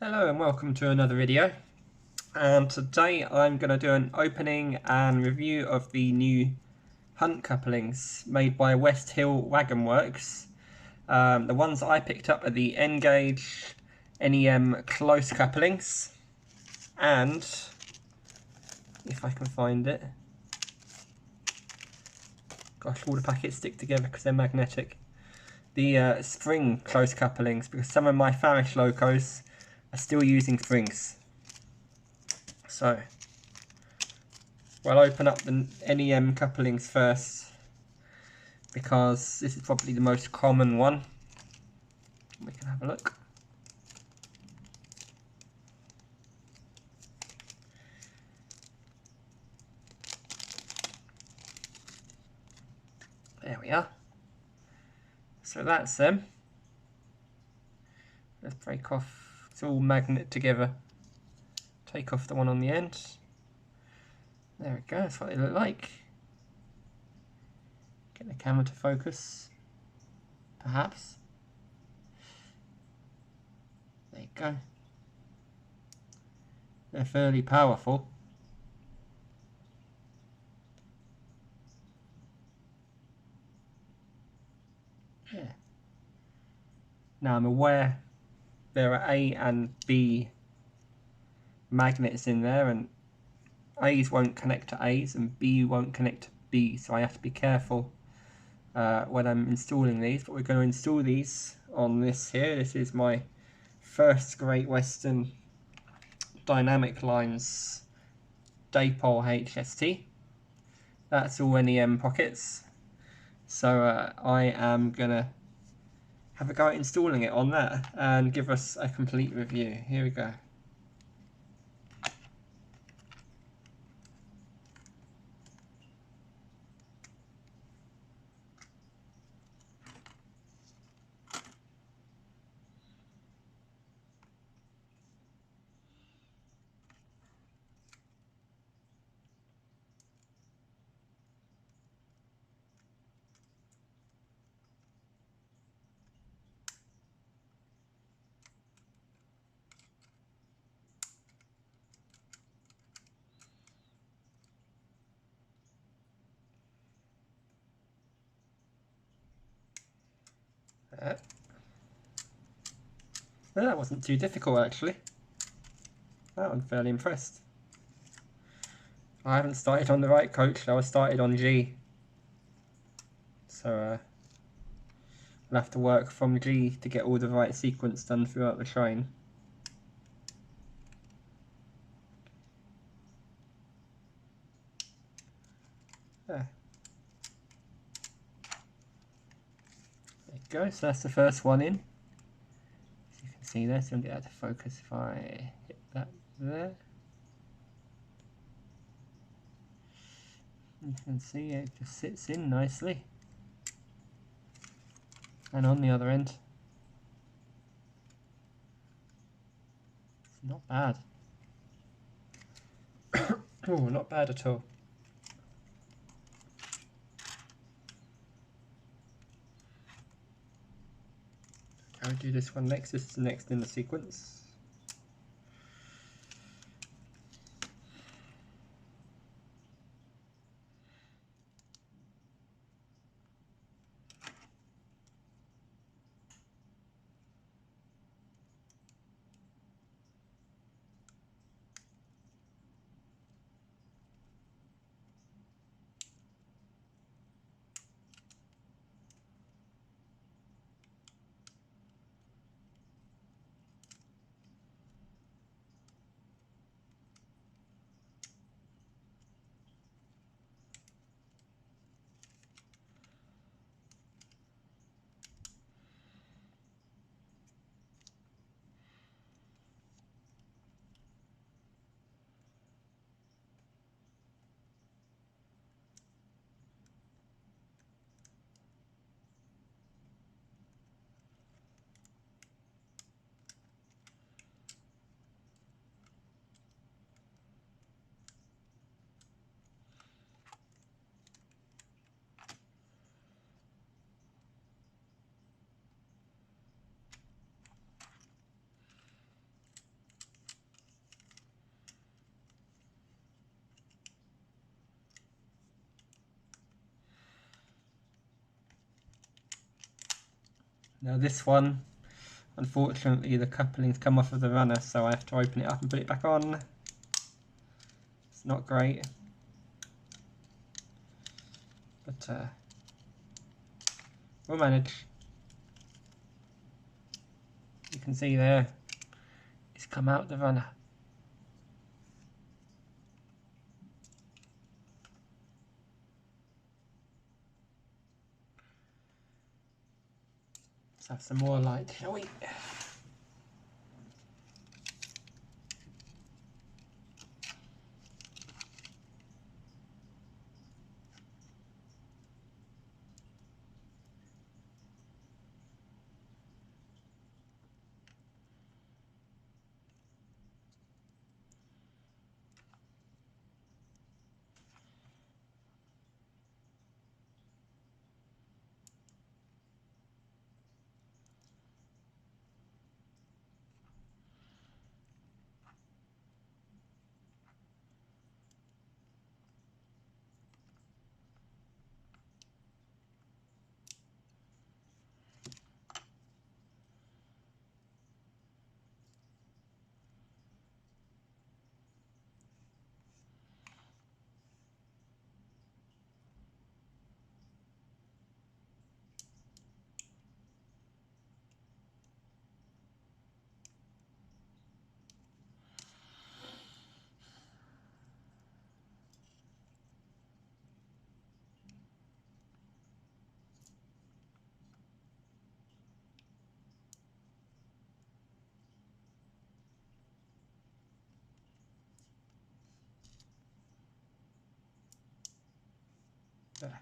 Hello and welcome to another video. And today I'm going to do an opening and review of the new Hunt couplings made by West Hill Wagon Works. The ones I picked up are the N-Gauge NEM close couplings, and if I can find it, gosh, all the packets stick together because they're magnetic. The spring close couplings, because some of my Farish locos are still using springs. So we'll open up the NEM couplings first, because this is probably the most common one. We can have a look. There we are. So that's them. Let's break off, it's all magnet together. Take off the one on the end. There we go, that's what they look like. Get the camera to focus, perhaps. There you go. They're fairly powerful. Yeah. Now I'm aware there are A and B magnets in there, and A's won't connect to A's and B won't connect to B, so I have to be careful when I'm installing these. But we're going to install these on this here. This is my first Great Western Dynamic Lines Dapol HST. That's all NEM pockets, so I am gonna have a go at installing it on that and give us a complete review. Here we go. Well, that wasn't too difficult actually. I'm fairly impressed. I haven't started on the right coach, I was started on G. So I'll have to work from G to get all the right sequence done throughout the train. There you go, so that's the first one in. As you can see there, so I'll get that to focus if I hit that there. You can see it just sits in nicely. And on the other end, it's not bad. Oh, not bad at all. I'll do this one next. This is the next in the sequence. Now this one, unfortunately the couplings come off of the runner, so I have to open it up and put it back on. It's not great, but we'll manage. You can see there, it's come out the runner. Let's have some more light, shall we? There.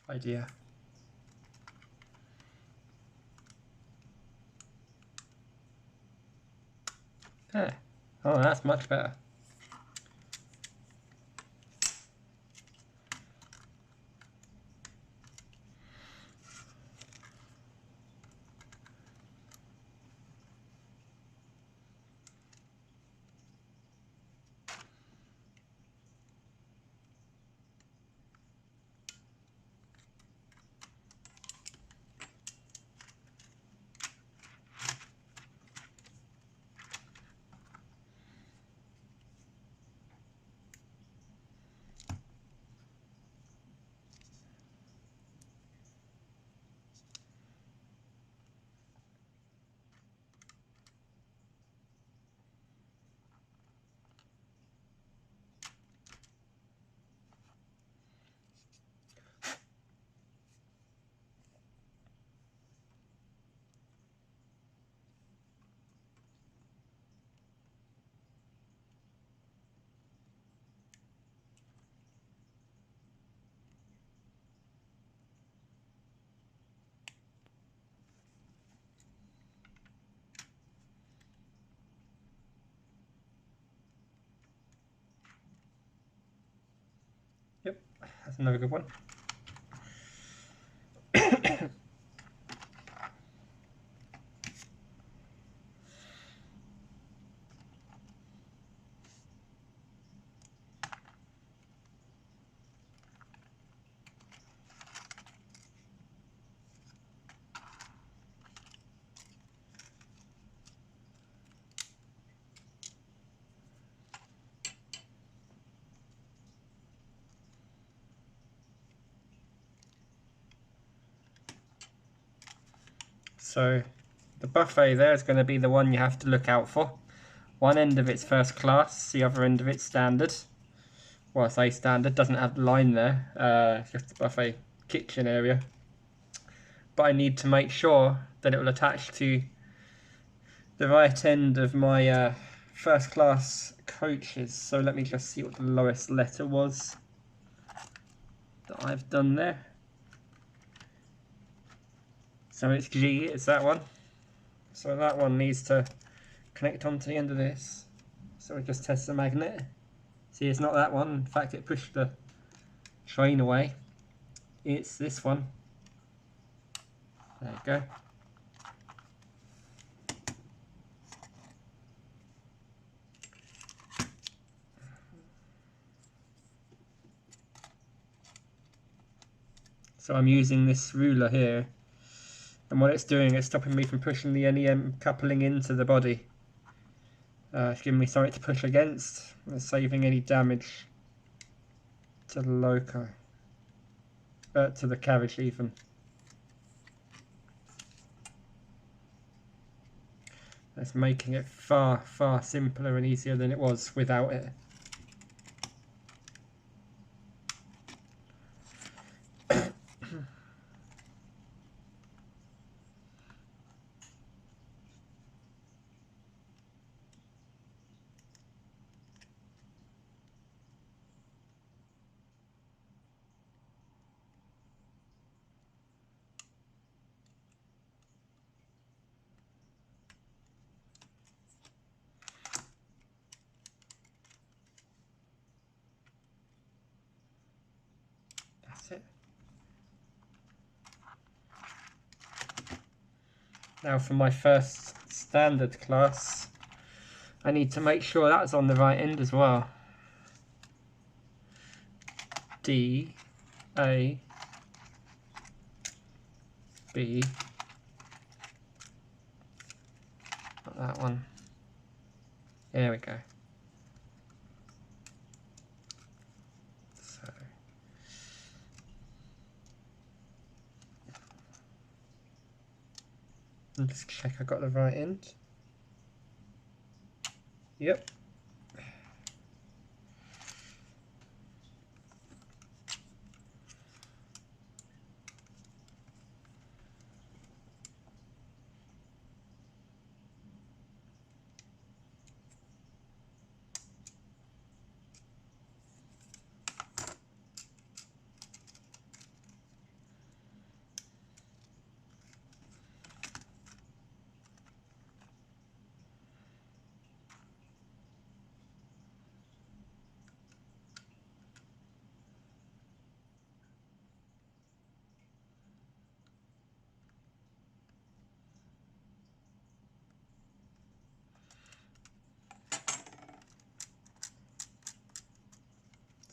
Idea. There. Oh, that's much better. That's another good one. So the buffet there is going to be the one you have to look out for. One end of it's first class, the other end of it's standard. Well, I say standard, doesn't have the line there, just the buffet kitchen area. But I need to make sure that it will attach to the right end of my first class coaches. So let me just see what the lowest letter was that I've done there. So it's G, it's that one. So that one needs to connect onto the end of this. So we just test the magnet. See, it's not that one. In fact, it pushed the train away. It's this one. There you go. So I'm using this ruler here, and what it's doing is stopping me from pushing the NEM coupling into the body. It's giving me something to push against and saving any damage to the loco, to the carriage even. That's making it far, far simpler and easier than it was without it. That's it. Now for my first standard class, I need to make sure that's on the right end as well. D, A, B, not that one. There we go. So just check I got the right end. Yep.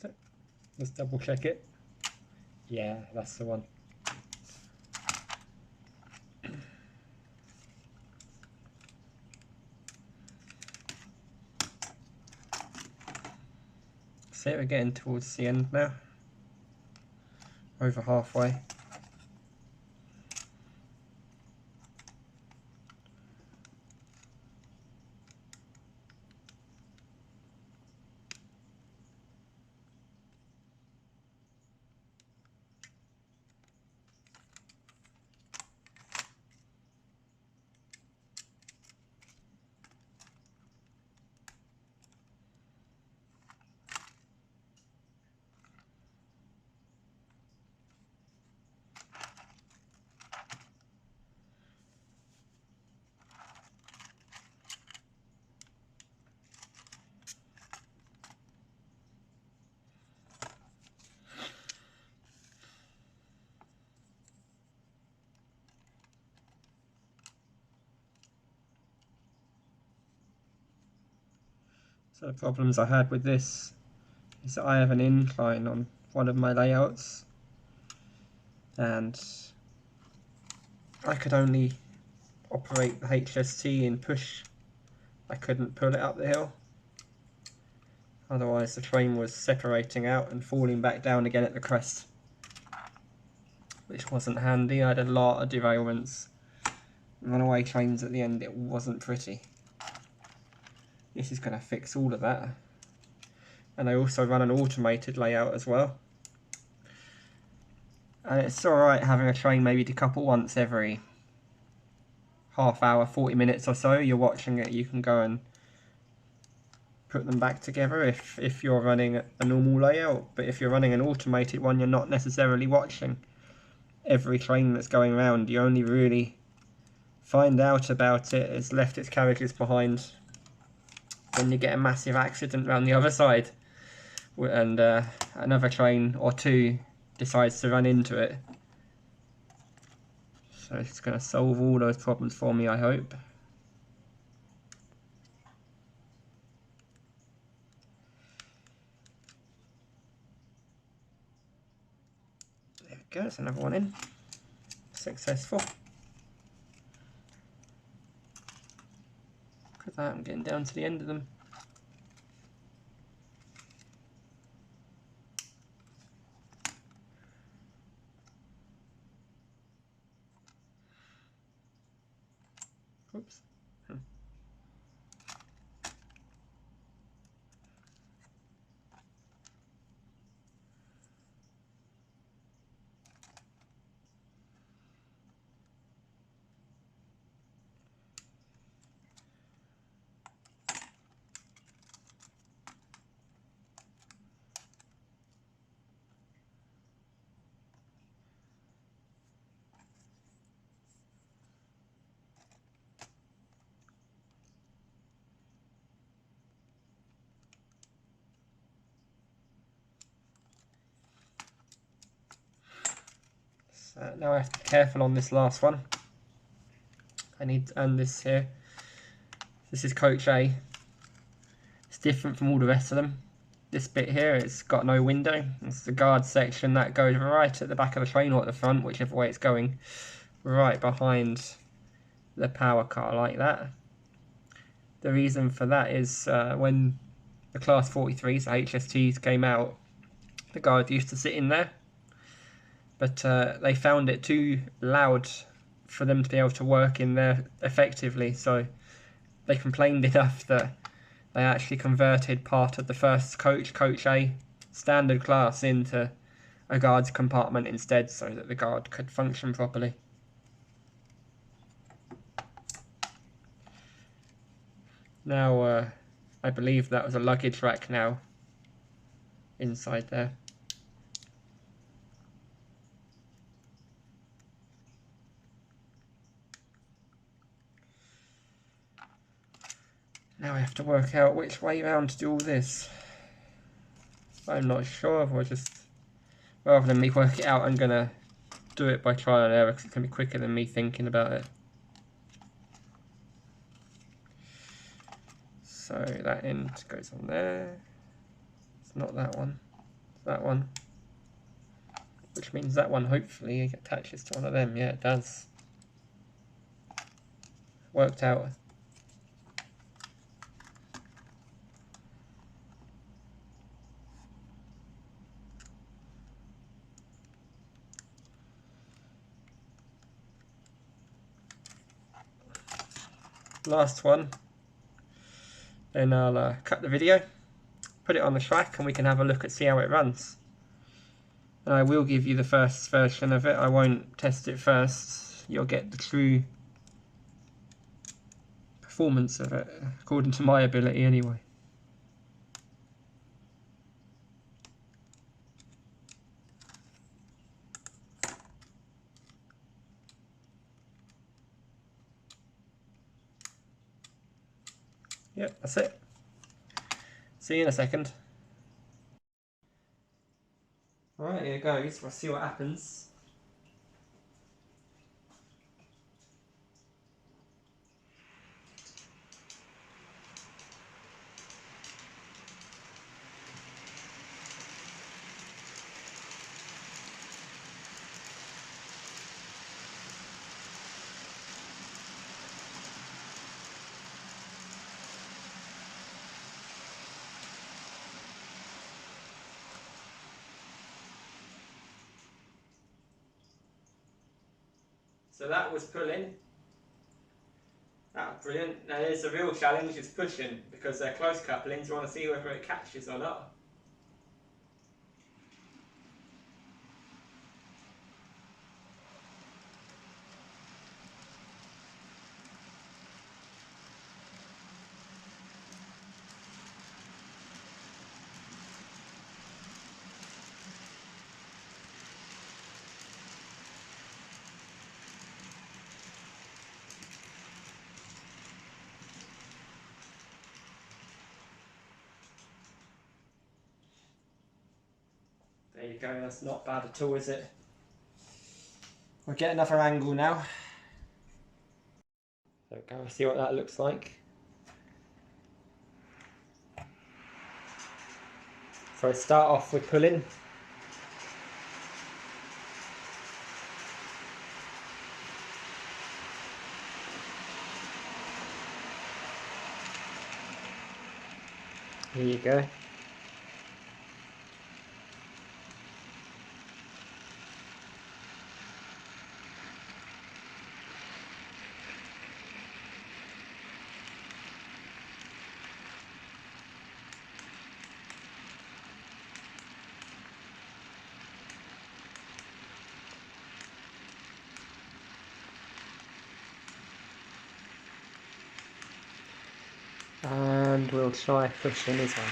So let's double check it. Yeah, that's the one. See, we're getting towards the end now. Over halfway. So the problems I had with this is that I have an incline on one of my layouts, and I could only operate the HST in push. I couldn't pull it up the hill. Otherwise the train was separating out and falling back down again at the crest, which wasn't handy. I had a lot of derailments, runaway trains at the end. It wasn't pretty. This is going to fix all of that. And I also run an automated layout as well. And it's alright having a train maybe decouple once every half hour, 40 minutes or so. You're watching it, you can go and put them back together if you're running a normal layout. But if you're running an automated one, you're not necessarily watching every train that's going around. You only really find out about it, it's left its carriages behind, when you get a massive accident around the other side and another train or two decides to run into it. So it's going to solve all those problems for me, I hope. There we go, there's another one in. Successful. Look at that, I'm getting down to the end of them. Oops. So now I have to be careful on this last one. I need to end this here. This is coach A. It's different from all the rest of them. This bit here, it's got no window. It's the guard section that goes right at the back of the train or at the front, whichever way it's going, right behind the power car like that. The reason for that is when the Class 43s, the HSTs, came out, the guard used to sit in there, but they found it too loud for them to be able to work in there effectively, so they complained enough that they actually converted part of the first coach, Coach A, standard class, into a guard's compartment instead, so that the guard could function properly. Now, I believe that was a luggage rack now inside there. Now I have to work out which way round to do all this. I'm not sure, or just, rather than me work it out, I'm gonna do it by trial and error, because it's gonna be quicker than me thinking about it. So that end goes on there. It's not that one, it's that one. Which means that one hopefully attaches to one of them. Yeah, it does. Worked out. Last one. Then I'll cut the video, put it on the track, and we can have a look and see how it runs. And I will give you the first version of it. I won't test it first. You'll get the true performance of it, according to my ability anyway. Yep, that's it. See you in a second. Alright, here it goes. We'll see what happens. So that was pulling. That was brilliant. Now here's the real challenge, is pushing, because they're close couplings. You want to see whether it catches or not. There you go, that's not bad at all, is it? We'll get another angle now. So go and see what that looks like. So I start off with pulling. Here you go. And we'll try pushing as well.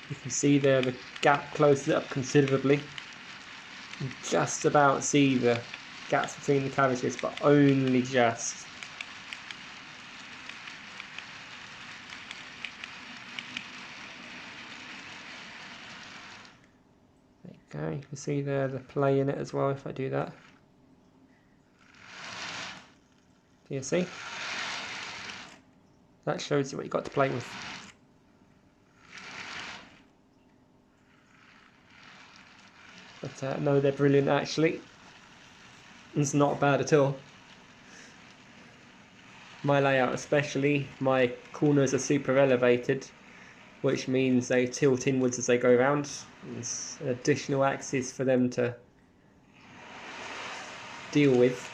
You can see there the gap closes it up considerably. You just about see the gaps between the carriages, but only just. There you go, you can see there the play in it as well if I do that. Do you see? That shows you what you've got to play with. But no, they're brilliant actually. It's not bad at all. My layout especially, my corners are super elevated, which means they tilt inwards as they go around. It's an additional axis for them to deal with.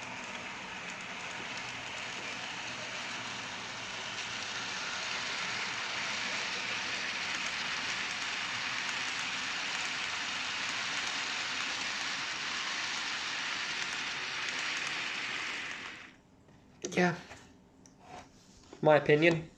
Yeah, my opinion.